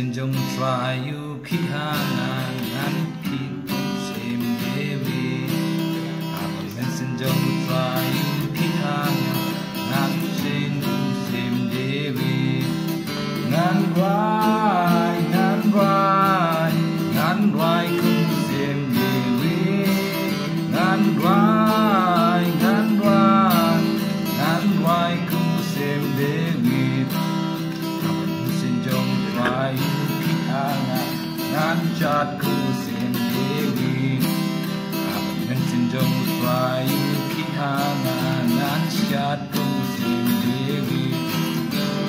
sin jong try you khi hangan an khi sim dewi men sin jong try you khi hangan an sin sim dewi ngan rai kum sim dewi ngan rai kum sim dewi sin jong try you khi hangan an chat kum sim dewi men sin jong try you khi hangan an chat kum sim dewi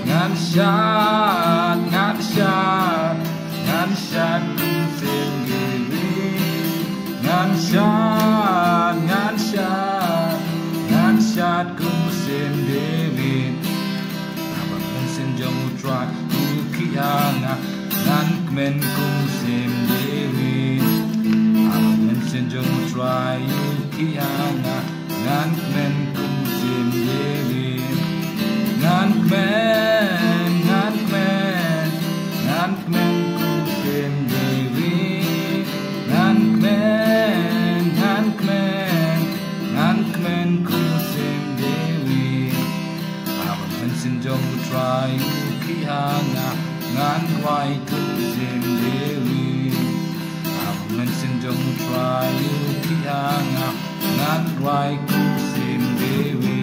ngan chat kum sim dewi ngan chat kum sim dewi men sin jong try you khi hangan an men kum sim dewi men sin jong try you khi hangan an men kum sim dewi ngan men kum sim dewi ngan men kum sim dewi men sin jong try you khi hangan ngan wai kum sim dewi men sin jong try you khi hangan ngan wai kum sim dewi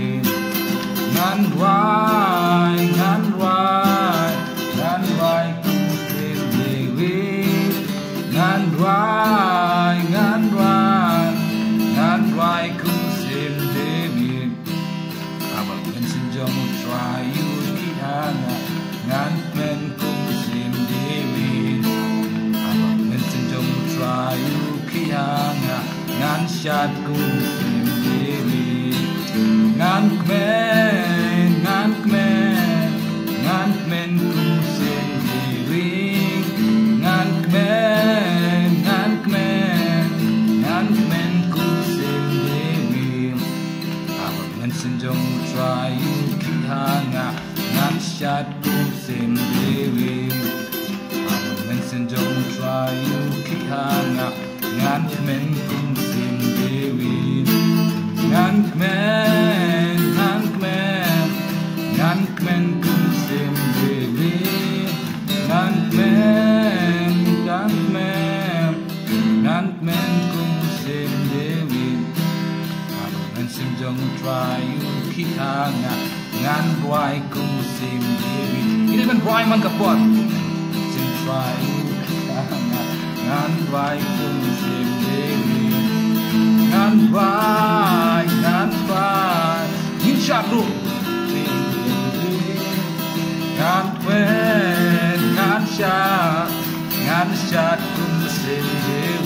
ngan wai kum sim dewi ngan wai kum sim dewi men sin jong try you khi hangan ngan men kum sim dewi men sin jong try you khi hangan ngan chat kum sim dewi ngan men kum sim dewi ngan men kum sim dewi men sin jong try you khi hangan ngan chat kum sim dewi men sin jong try you khi hangan ngan men kum sim dewi ngan men kum sim dewi ngan men kum sim dewi men sin jong try you khi hangan ngan wai kum sim dewi ini man wai man kapot sin try you khi hangan ngan wai kum sim dewi ngan wai yin chat ru ngan wen ngan chat kum sim dewi